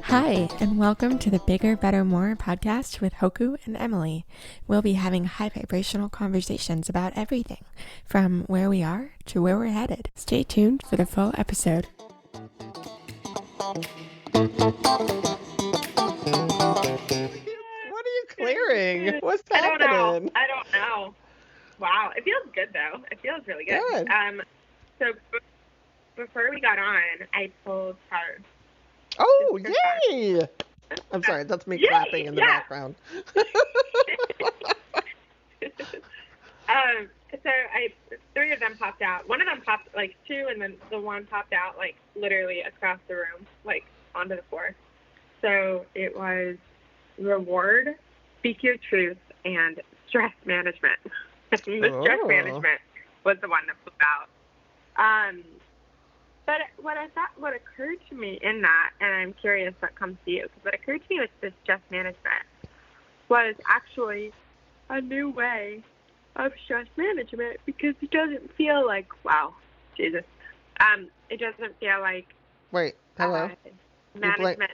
Hi, and welcome to the Bigger, Better, More podcast with Hoku and Emily. We'll be having high vibrational conversations about everything, from where we are to where we're headed. Stay tuned for the full episode. What are you clearing? What's happening? I don't know. Wow, it feels good though. It feels really good. So before we got on, I pulled cards. Oh, yay! I'm sorry, that's me clapping in the background. So three of them popped out. One of them popped two, and then the one popped out literally across the room, onto the floor. So it was reward, speak your truth, and stress management. The stress management was the one that flew out. But what occurred to me in that, and I'm curious what comes to you, because what occurred to me with this stress management was actually a new way of stress management, because it doesn't feel like, wow, Jesus. It doesn't feel like... Wait, hello? Management.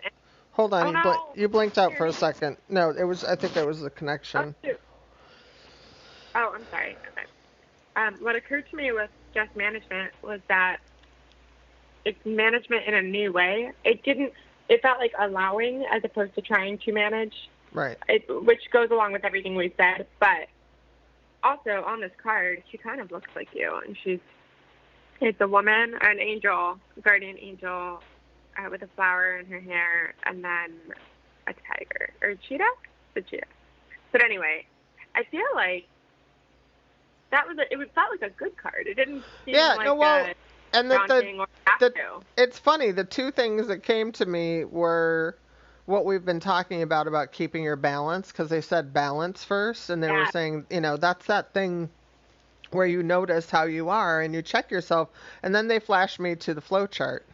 Hold on, Oh, no. you blinked out for a second. No, I think that was the connection. Oh, I'm sorry. Okay. What occurred to me with stress management was that it's management in a new way. It felt like allowing as opposed to trying to manage. Right. Which goes along with everything we've said. But also on this card, she kind of looks like you. And it's a woman, an angel, guardian angel, with a flower in her hair, and then a tiger. Or a cheetah? The cheetah. But anyway, I feel like it felt like a good card. It didn't seem daunting or have to. It's funny. The two things that came to me were what we've been talking about keeping your balance, because they said balance first, and they were saying, that's that thing where you notice how you are and you check yourself, and then they flashed me to the flow chart.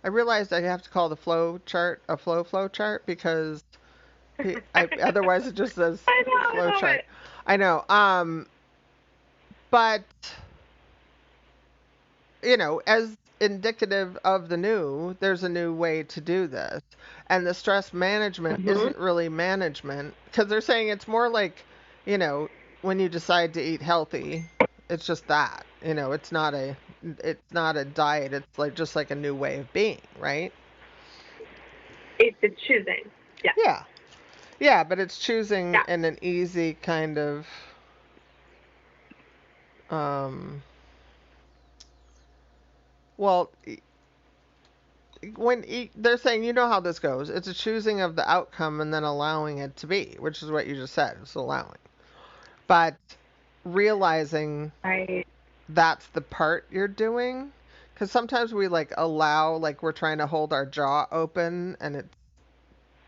I realized I have to call the flow chart a flow chart, because otherwise it just says flow chart. I know. But, as indicative of the new, there's a new way to do this. And the stress management isn't really management, because they're saying it's more like, when you decide to eat healthy, it's just that, it's not a diet. It's just like a new way of being, right? It's choosing. Yeah. Yeah, but it's choosing in an easy kind of, when they're saying, how this goes, it's a choosing of the outcome and then allowing it to be, which is what you just said, it's allowing. But realizing that's the part you're doing, because sometimes we allow, we're trying to hold our jaw open and it's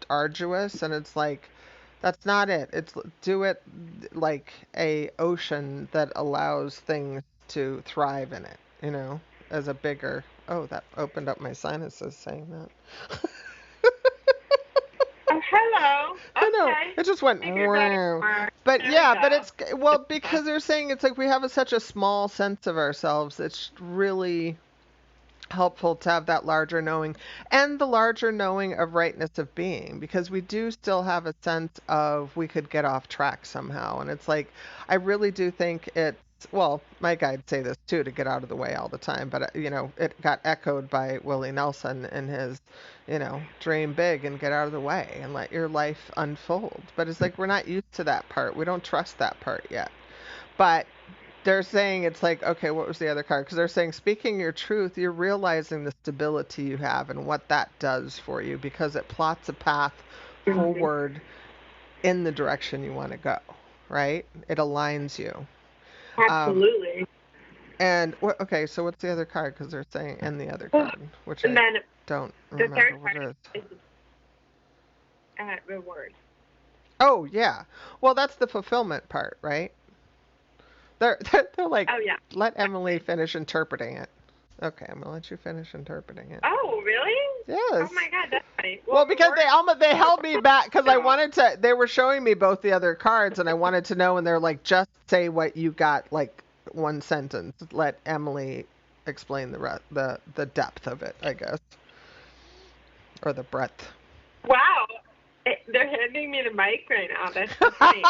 arduous, and it's that's not it. It's do it like a ocean that allows things to thrive in it, as a bigger... Oh, that opened up my sinuses saying that. Oh, hello. Okay. I know. It just went... But it's... Well, because they're saying it's we have such a small sense of ourselves. It's really helpful to have that larger knowing, and the larger knowing of rightness of being, because we do still have a sense of we could get off track somehow. And it's I really do think it's... Well, my guides say this too, to get out of the way all the time, but it got echoed by Willie Nelson in his, dream big and get out of the way and let your life unfold. But it's we're not used to that part. We don't trust that part yet. But they're saying it's okay, what was the other card? Because they're saying speaking your truth, you're realizing the stability you have and what that does for you, because it plots a path forward in the direction you want to go, right? It aligns you. Absolutely. And okay, so what's the other card? Because they're saying, and the other card, which I don't remember what it is. Reward. Oh yeah. Well, that's the fulfillment part, right? They're like, oh yeah, let Emily finish interpreting it. Okay, I'm gonna let you finish interpreting it. Oh really? Yes. Oh my God, that's funny. Well, because they held me back because I No. wanted to. They were showing me both the other cards, and I wanted to know. And they're like, just say what you got, like one sentence. Let Emily explain the depth of it, I guess, or the breadth. Wow. They're handing me the mic right now. That's so funny.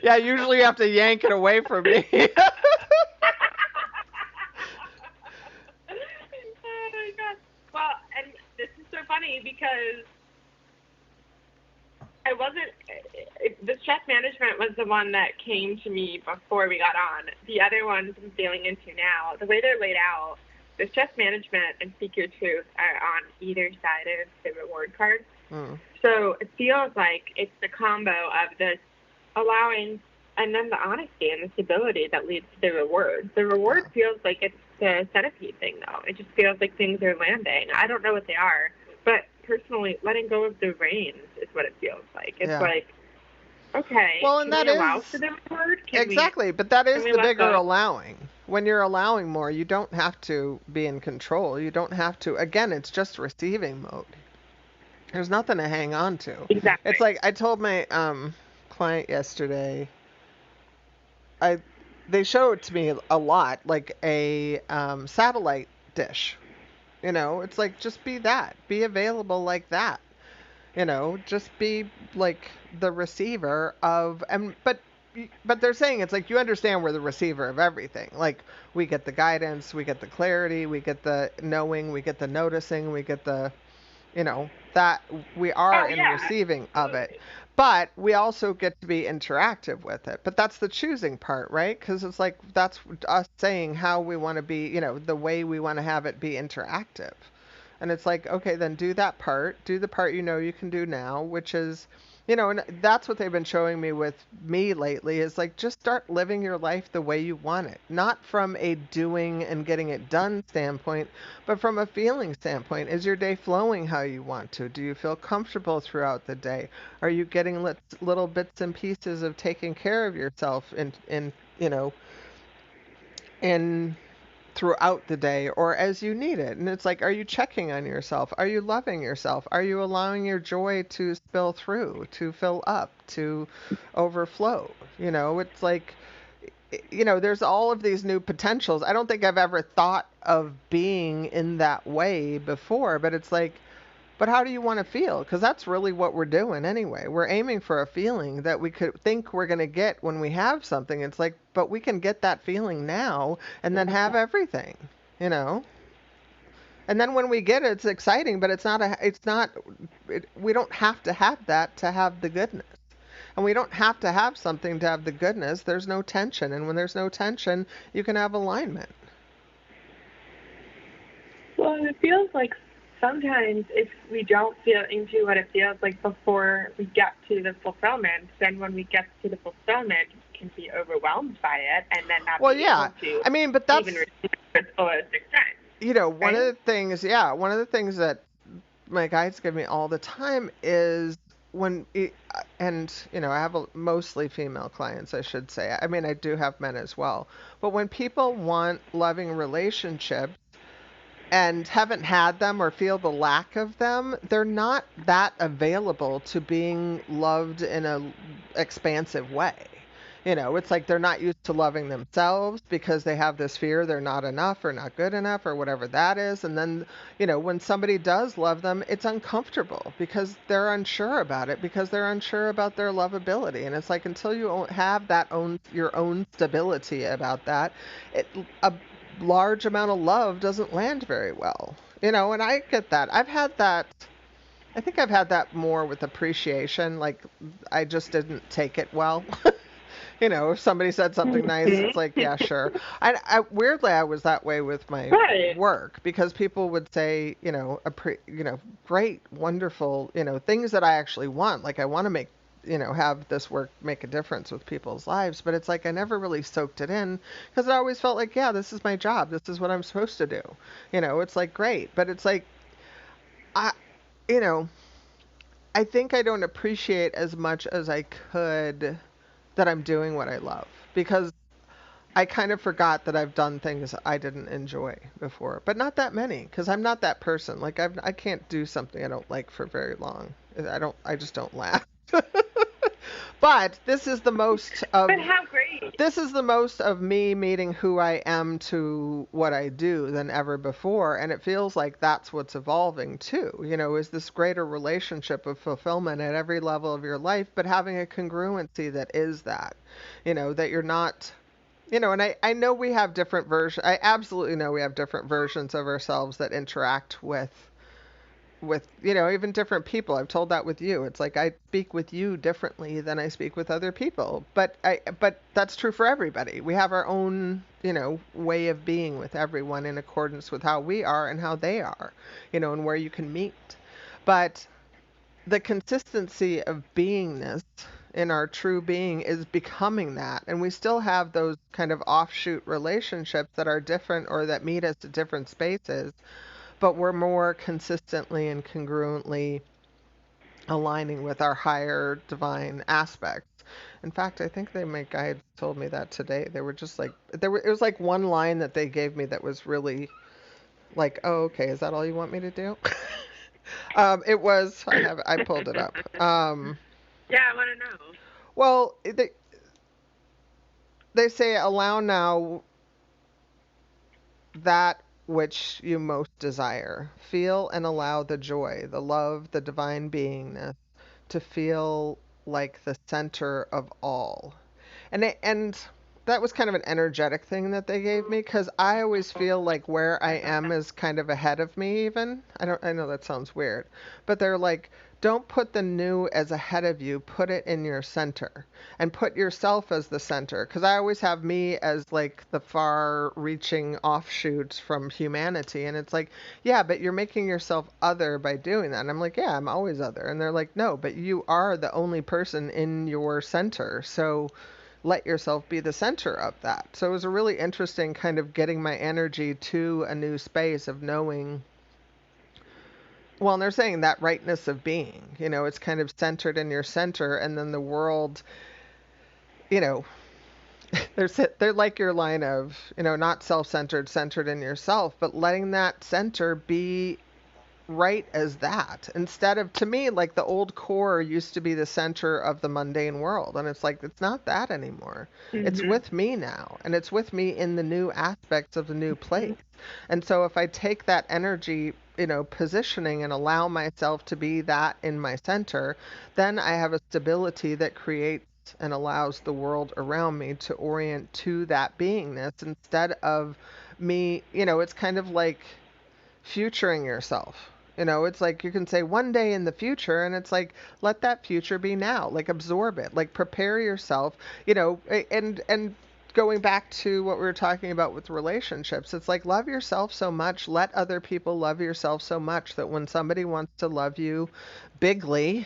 Yeah, usually you have to yank it away from me. Oh my God. Well, and this is so funny because I wasn't. The stress management was the one that came to me before we got on. The other ones I'm feeling into now, the way they're laid out, the stress management and Speak Your Truth are on either side of the reward card. So it feels like it's the combo of this allowing and then the honesty and the stability that leads to the reward. The reward feels like it's the centipede thing, though. It just feels like things are landing. I don't know what they are, but personally, letting go of the reins is what it feels like. It's like, okay, well, and can that we allow is for the reward? exactly, but that is the bigger go? allowing. When you're allowing more, you don't have to be in control. You don't have to. Again, it's just receiving mode. There's nothing to hang on to. Exactly. It's like I told my client yesterday. They show it to me a lot, like a satellite dish. It's like just be that, be available like that. Just be like the receiver of, but they're saying it's like you understand we're the receiver of everything. Like we get the guidance, we get the clarity, we get the knowing, we get the noticing, we get the that we are in receiving of it. But we also get to be interactive with it. But that's the choosing part, right? Because it's like that's us saying how we want to be, the way we want to have it be interactive. And it's like, okay, then do that part. Do the part you can do now, which is, and that's what they've been showing me with me lately is like just start living your life the way you want it. Not from a doing and getting it done standpoint, but from a feeling standpoint. Is your day flowing how you want to? Do you feel comfortable throughout the day? Are you getting little bits and pieces of taking care of yourself in throughout the day or as you need it? And it's like, are you checking on yourself? Are you loving yourself? Are you allowing your joy to spill through, to fill up, to overflow? It's like, there's all of these new potentials. I don't think I've ever thought of being in that way before, but it's like, but how do you want to feel? Because that's really what we're doing anyway. We're aiming for a feeling that we could think we're going to get when we have something. It's like, but we can get that feeling now and then have everything, And then when we get it, it's exciting, but we don't have to have that to have the goodness. And we don't have to have something to have the goodness. There's no tension. And when there's no tension, you can have alignment. Well, it feels like sometimes if we don't feel into what it feels like before we get to the fulfillment, then when we get to the fulfillment, we can be overwhelmed by it and then not be able to but that's even receive its fullest extent. One of the things, that my guides give me all the time is I have mostly female clients, I should say. I mean, I do have men as well. But when people want loving relationships, and haven't had them or feel the lack of them, they're not that available to being loved in a expansive way. It's like they're not used to loving themselves because they have this fear they're not enough or not good enough or whatever that is. And then, when somebody does love them, it's uncomfortable because they're unsure about it, because they're unsure about their lovability. And it's like until you have your own stability about that, a large amount of love doesn't land very well. And I get that. I think I've had that more with appreciation. Like I just didn't take it well. If somebody said something nice, it's like, yeah, sure. Weirdly, I was that way with my work because people would say, great, wonderful, things that I actually want. Like I want to make have this work make a difference with people's lives. But it's like I never really soaked it in because I always felt like, yeah, this is my job. This is what I'm supposed to do. It's like great. But it's like, I think I don't appreciate as much as I could that I'm doing what I love because I kind of forgot that I've done things I didn't enjoy before, but not that many, because I'm not that person. Like I can't do something I don't like for very long. I just don't laugh. But But how great. this is the most of me meeting who I am to what I do than ever before, and it feels like that's what's evolving too. Is this greater relationship of fulfillment at every level of your life, but having a congruency that is that. That you're not. And I know we have different versions. I absolutely know we have different versions of ourselves that interact with even different people. I've told that with you. It's like I speak with you differently than I speak with other people. But that's true for everybody. We have our own, way of being with everyone in accordance with how we are and how they are, and where you can meet. But the consistency of beingness in our true being is becoming that. And we still have those kind of offshoot relationships that are different or that meet us at different spaces, but we're more consistently and congruently aligning with our higher divine aspects. In fact, I think my guides told me that today. They were just like, it was like one line that they gave me that was really like, oh, okay, is that all you want me to do? It was, I pulled it up. Yeah, I want to know. Well, they say allow now that which you most desire. Feel and allow the joy, the love, the divine beingness to feel like the center of all. And that was kind of an energetic thing that they gave me because I always feel like where I am is kind of ahead of me even. I know that sounds weird, but they're like, don't put the new as ahead of you, put it in your center and put yourself as the center. Because I always have me as like the far reaching offshoots from humanity. And it's like, yeah, but you're making yourself other by doing that. And I'm like, yeah, I'm always other. And they're like, no, but you are the only person in your center. So let yourself be the center of that. So it was a really interesting kind of getting my energy to a new space of knowing. Well, and they're saying that rightness of being, it's kind of centered in your center, and then the world, you know, they're like your line of, not self-centered, centered in yourself, but letting that center be right as that instead of, to me, like the old core used to be the center of the mundane world, and it's like it's not that anymore. It's with me now, and it's with me in the new aspects of the new place. And so if I take that energy, positioning and allow myself to be that in my center, then I have a stability that creates and allows the world around me to orient to that beingness instead of me. It's kind of like futuring yourself. It's like you can say one day in the future, and it's like, let that future be now. Like, absorb it. Like, prepare yourself, and going back to what we were talking about with relationships, it's like, love yourself so much, let other people love yourself so much that when somebody wants to love you bigly,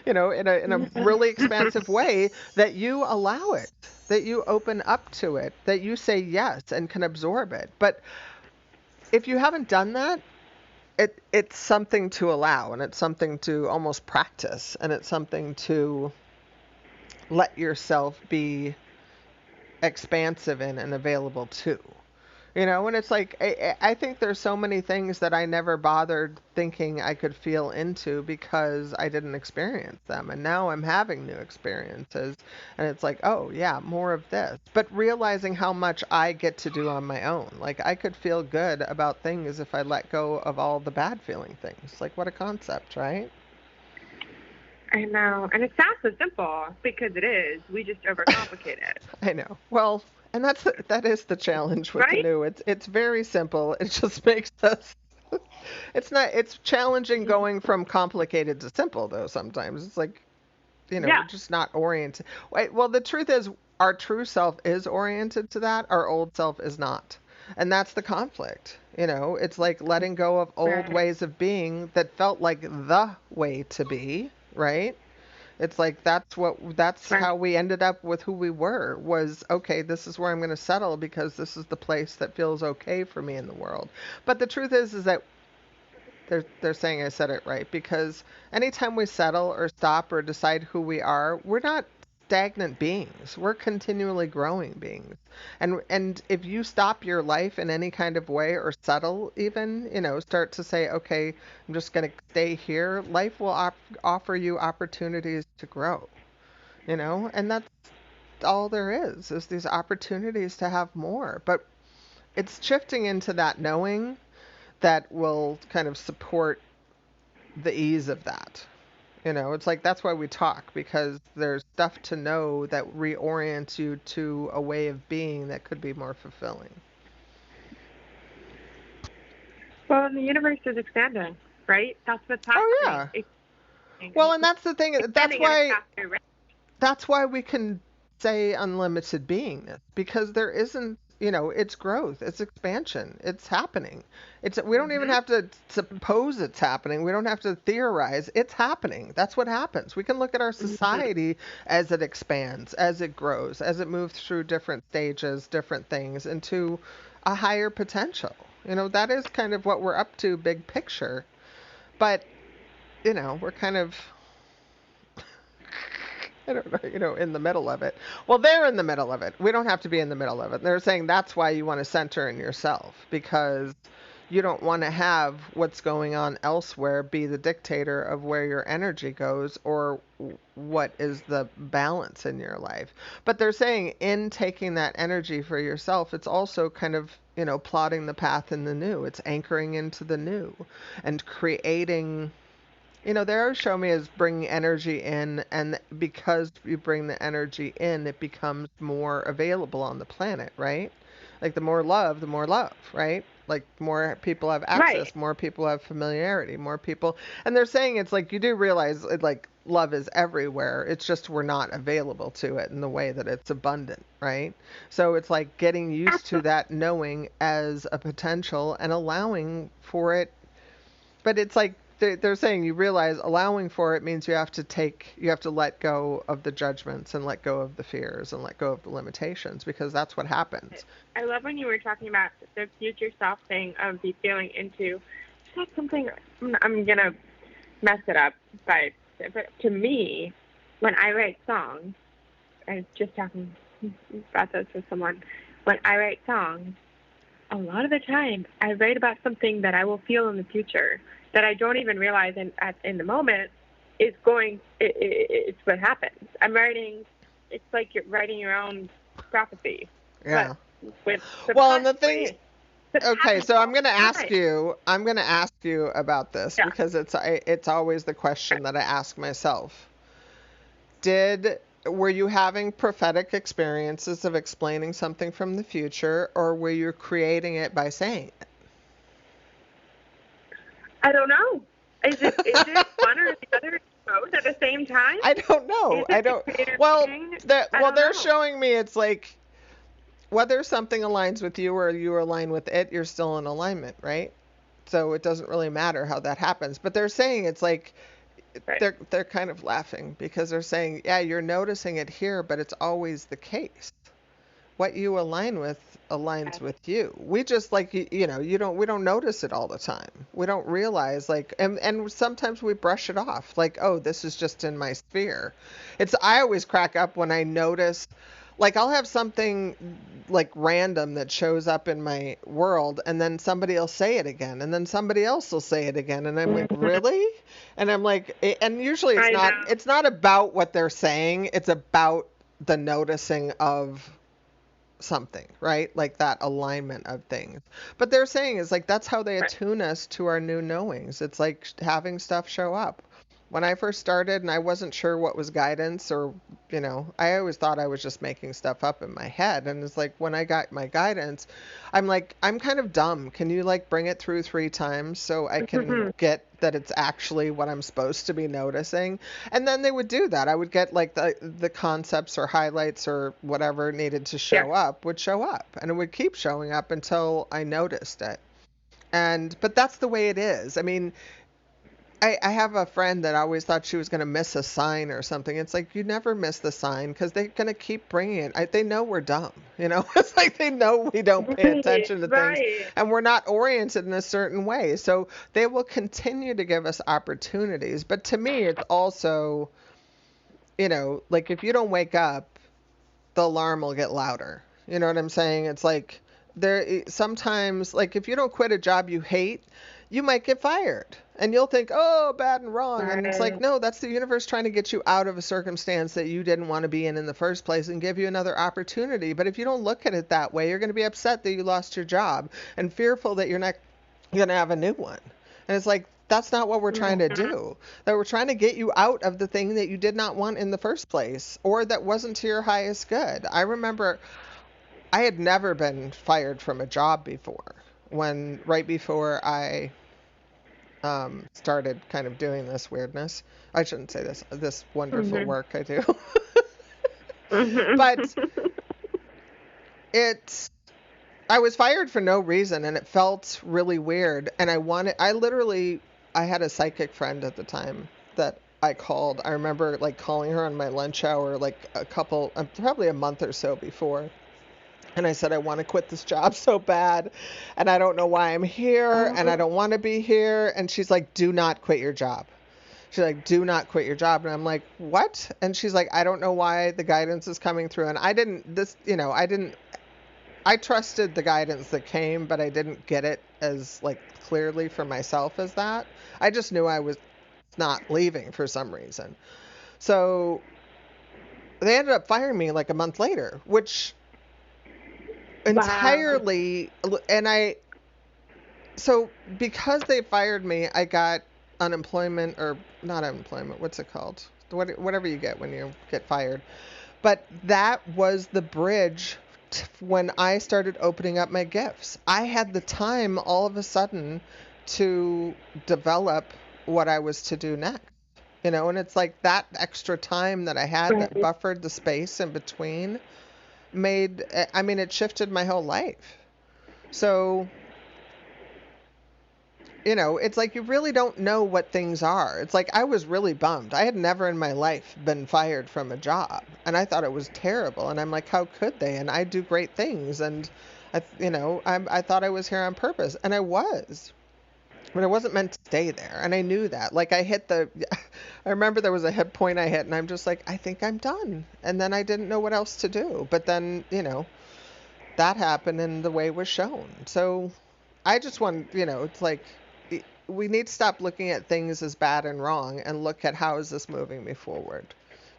in a really expansive way, that you allow it, that you open up to it, that you say yes and can absorb it. But if you haven't done that, it's something to allow, and it's something to almost practice, and it's something to let yourself be expansive in and available to. And it's like, I think there's so many things that I never bothered thinking I could feel into because I didn't experience them. And now I'm having new experiences. And it's like, oh, yeah, more of this. But realizing how much I get to do on my own. Like, I could feel good about things if I let go of all the bad feeling things. Like, what a concept, right? I know. And it sounds so simple because it is. We just overcomplicate it. I know. Well, and that is the challenge with Right? the new. It's very simple. It just makes us. It's challenging going from complicated to simple though. Sometimes it's like, Yeah. we're just not oriented. Well, the truth is, our true self is oriented to that. Our old self is not, and that's the conflict. It's like letting go of old Right. ways of being that felt like the way to be, right? It's like that's Right. how we ended up with who we were, was okay, this is where I'm going to settle because this is the place that feels okay for me in the world. But the truth is that they're saying I said it right, because anytime we settle or stop or decide who we are, we're not stagnant beings. We're continually growing beings. And if you stop your life in any kind of way or settle even, start to say, okay, I'm just going to stay here, life will offer you opportunities to grow, and that's all there is these opportunities to have more. But it's shifting into that knowing that will kind of support the ease of that. It's like that's why we talk, because there's stuff to know that reorients you to a way of being that could be more fulfilling. Well, and the universe is expanding, right? That's what's happening. Oh yeah. Well, and that's the thing. That's why we can say unlimited beingness, because there isn't, it's growth, it's expansion, it's happening. We don't even have to suppose it's happening. We don't have to theorize. It's happening. That's what happens. We can look at our society as it expands, as it grows, as it moves through different stages, different things into a higher potential. That is kind of what we're up to, big picture. But, we're kind of, I don't know, in the middle of it. Well, they're in the middle of it. We don't have to be in the middle of it. They're saying that's why you want to center in yourself, because you don't want to have what's going on elsewhere be the dictator of where your energy goes or what is the balance in your life. But they're saying in taking that energy for yourself, it's also kind of, plotting the path in the new. It's anchoring into the new and creating. They always show me as bringing energy in, and because you bring the energy in, it becomes more available on the planet, right? Like the more love, right? Like more people have access, Right. More people have familiarity, more people. And they're saying it's like you do realize like love is everywhere. It's just we're not available to it in the way that it's abundant, right? So it's like getting used to that knowing as a potential and allowing for it. But it's like they're saying you realize allowing for it means you have to let go of the judgments and let go of the fears and let go of the limitations, because that's what happens. I love when you were talking about the future self thing of the feeling into. That's something I'm gonna mess it up, but to me, when I write songs, I was just talking about this with someone. When I write songs, a lot of the time I write about something that I will feel in the future that I don't even realize in the moment is it's what happens. I'm writing, it's like you're writing your own prophecy. Yeah. With well, and the thing, okay, so I'm going to ask you about this, because it's always the question that I ask myself. Were you having prophetic experiences of explaining something from the future, or were you creating it by saying it? I don't know. Is it one or the other both at the same time? I don't know. They're showing me it's like whether something aligns with you or you align with it, you're still in alignment, right? So it doesn't really matter how that happens. But they're saying it's like right. They're kind of laughing, because they're saying, yeah, you're noticing it here, but it's always the case. What you align with aligns with you. We just we don't notice it all the time. We don't realize and sometimes we brush it off like, oh, this is just in my sphere. I always crack up when I notice, like I'll have something like random that shows up in my world, and then somebody will say it again, and then somebody else will say it again, and I'm like, really? And I'm like, and usually it's not about what they're saying, it's about the noticing of something, right? Like that alignment of things. But they're saying is like that's how they attune us to our new knowings. It's like having stuff show up. When I first started and I wasn't sure what was guidance, or I always thought I was just making stuff up in my head. And it's like when I got my guidance, I'm like, I'm kind of dumb. Can you like bring it through 3 times so I can get that it's actually what I'm supposed to be noticing? And then they would do that. I would get like the concepts or highlights or whatever needed to show up would show up, and it would keep showing up until I noticed it. But that's the way it is. I mean, I have a friend that always thought she was going to miss a sign or something. It's like, you never miss the sign, because they're going to keep bringing it. They know we're dumb, It's like they know we don't pay attention to things, and we're not oriented in a certain way. So they will continue to give us opportunities. But to me, it's also, like if you don't wake up, the alarm will get louder. You know what I'm saying? It's like sometimes, like if you don't quit a job you hate, you might get fired. And you'll think, oh, bad and wrong. And it's like, no, that's the universe trying to get you out of a circumstance that you didn't want to be in the first place and give you another opportunity. But if you don't look at it that way, you're going to be upset that you lost your job and fearful that you're not going to have a new one. And it's like, that's not what we're trying to do. That we're trying to get you out of the thing that you did not want in the first place or that wasn't to your highest good. I remember I had never been fired from a job before right before I started kind of doing this weirdness. I shouldn't say this wonderful work I do. But I was fired for no reason and it felt really weird. And I had a psychic friend at the time that I called. I remember like calling her on my lunch hour, like probably a month or so before. And I said, I want to quit this job so bad. And I don't know why I'm here. And I don't want to be here. And she's like, do not quit your job. She's like, do not quit your job. And I'm like, what? And she's like, I don't know why the guidance is coming through. And I trusted the guidance that came, but I didn't get it as like clearly for myself as that. I just knew I was not leaving for some reason. So they ended up firing me like a month later, which entirely, and so because they fired me, I got unemployment, or not unemployment, what's it called? Whatever you get when you get fired. But that was the bridge when I started opening up my gifts. I had the time all of a sudden to develop what I was to do next. And it's like that extra time that I had that buffered the space in between it shifted my whole life. So, it's like you really don't know what things are. It's like I was really bummed. I had never in my life been fired from a job, and I thought it was terrible. And I'm like, how could they? And I do great things, and I thought I was here on purpose, and I was. But I wasn't meant to stay there, and I knew that. Like I remember there was a hit point I hit, and I'm just like, I think I'm done. And then I didn't know what else to do. But then, that happened, and the way was shown. So I just want, it's like we need to stop looking at things as bad and wrong and look at how is this moving me forward.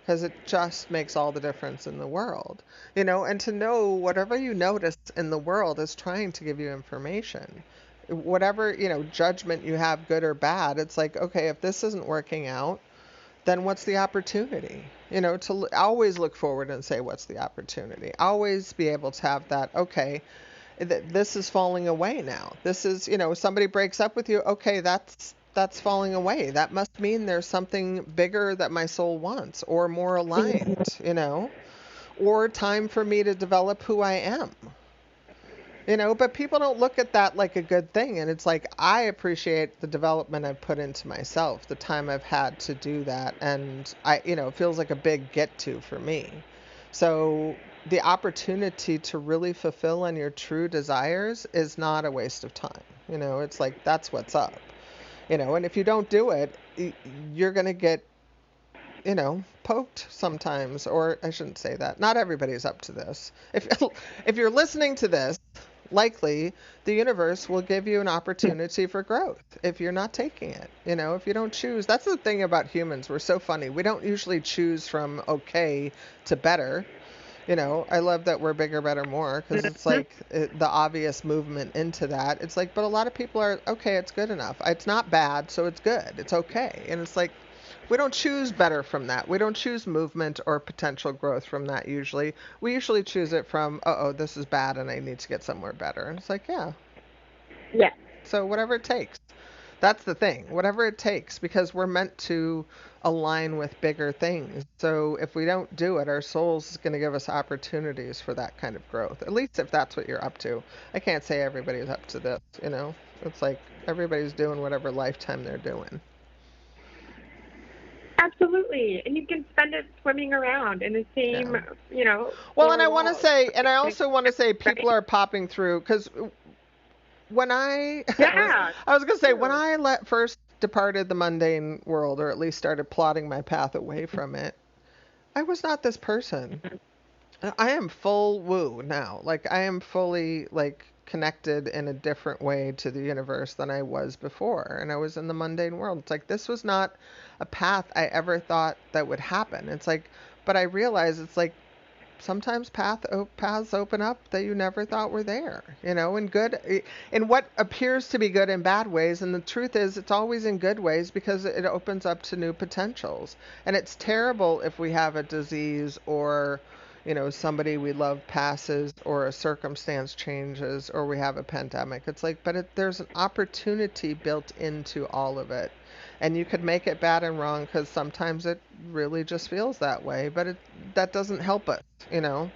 Because it just makes all the difference in the world, and to know whatever you notice in the world is trying to give you information. Whatever, judgment you have, good or bad, it's like, okay, if this isn't working out, then what's the opportunity? To always look forward and say, what's the opportunity? Always be able to have that, okay, this is falling away now. This is, somebody breaks up with you, okay, that's falling away. That must mean there's something bigger that my soul wants, or more aligned, or time for me to develop who I am. But people don't look at that like a good thing. And it's like, I appreciate the development I've put into myself, the time I've had to do that. And it feels like a big get to for me. So the opportunity to really fulfill on your true desires is not a waste of time. It's like, that's what's up, and if you don't do it, you're going to get, poked sometimes, or I shouldn't say that. Not everybody's up to this. If you're listening to this, likely the universe will give you an opportunity for growth if you're not taking it. If you don't choose. That's the thing about humans. We're so funny. We don't usually choose from okay to better. I love that we're bigger, better, more, because it's like the obvious movement into that. It's like, but a lot of people are, okay, it's good enough. It's not bad, so it's good. It's okay. And it's like, we don't choose better from that. We don't choose movement or potential growth from that usually. We usually choose it from, this is bad and I need to get somewhere better. And it's like, yeah. Yeah. So whatever it takes. That's the thing. Whatever it takes, because we're meant to align with bigger things. So if we don't do it, our soul's going to give us opportunities for that kind of growth. At least if that's what you're up to. I can't say everybody's up to this, It's like everybody's doing whatever lifetime they're doing. Absolutely. And you can spend it swimming around in the same, Well, and I also want to say people are popping through, because when I was going to say, when I first departed the mundane world, or at least started plotting my path away from it, I was not this person. I am full woo now. Like I am fully like connected in a different way to the universe than I was before. And I was in the mundane world. It's like this was not a path I ever thought that would happen. It's like, but I realize it's like sometimes paths open up that you never thought were there, in in what appears to be good in bad ways. And the truth is, it's always in good ways because it opens up to new potentials. And it's terrible if we have a disease or, somebody we love passes or a circumstance changes or we have a pandemic. It's like, but there's an opportunity built into all of it. And you could make it bad and wrong because sometimes it really just feels that way, but that doesn't help us.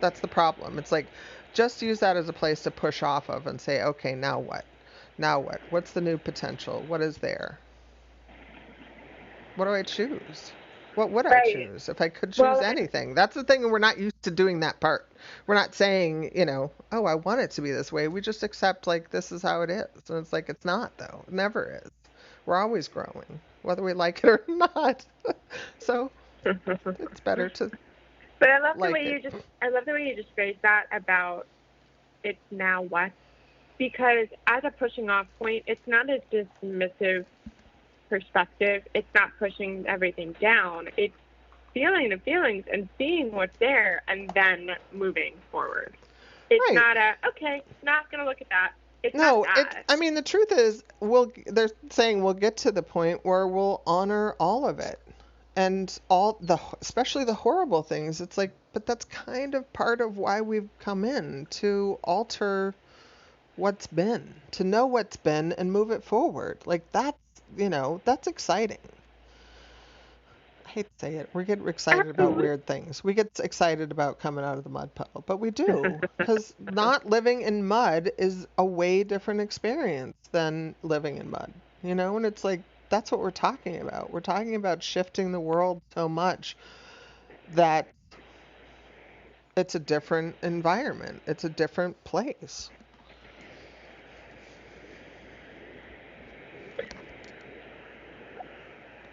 That's the problem. It's like just use that as a place to push off of and say, okay, now what? Now what? What's the new potential? What is there? What do I choose? What would I Right. choose if I could choose Well, anything? That's the thing. We're not used to doing that part. We're not saying, oh, I want it to be this way. We just accept like this is how it is. And it's like it's not though. It never is. We're always growing, whether we like it or not. So it's better to but I love the like way it. I love the way you just phrased that about it's now what, because as a pushing off point, it's not a dismissive perspective. It's not pushing everything down. It's feeling the feelings and seeing what's there and then moving forward. It's Right. not okay, not going to look at that. It's No, not that. I mean the truth is they're saying we'll get to the point where we'll honor all of it. And especially the horrible things. It's like, but that's kind of part of why we've come in to alter what's been, to know what's been and move it forward. Like that's exciting. I hate to say it. We get excited about Absolutely. weird things. We get excited about coming out of the mud puddle, but we do because not living in mud is a way different experience than living in mud. And it's like that's what we're talking about. We're talking about shifting the world so much that it's a different environment. It's a different place.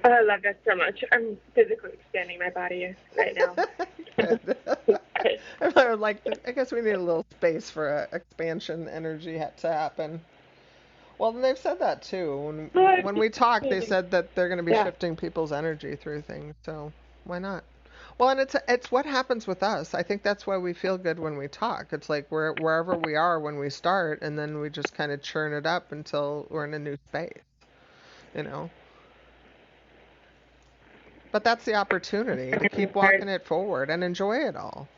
Oh, I love that so much. I'm physically expanding my body right now. Good. I would I guess we need a little space for expansion energy to happen. Well, and they've said that too. When we talked, they said that they're going to be Yeah. shifting people's energy through things. So why not? Well, and it's what happens with us. I think that's why we feel good when we talk. It's like wherever we are when we start, and then we just kind of churn it up until we're in a new space. You know. But that's the opportunity to keep walking it forward and enjoy it all.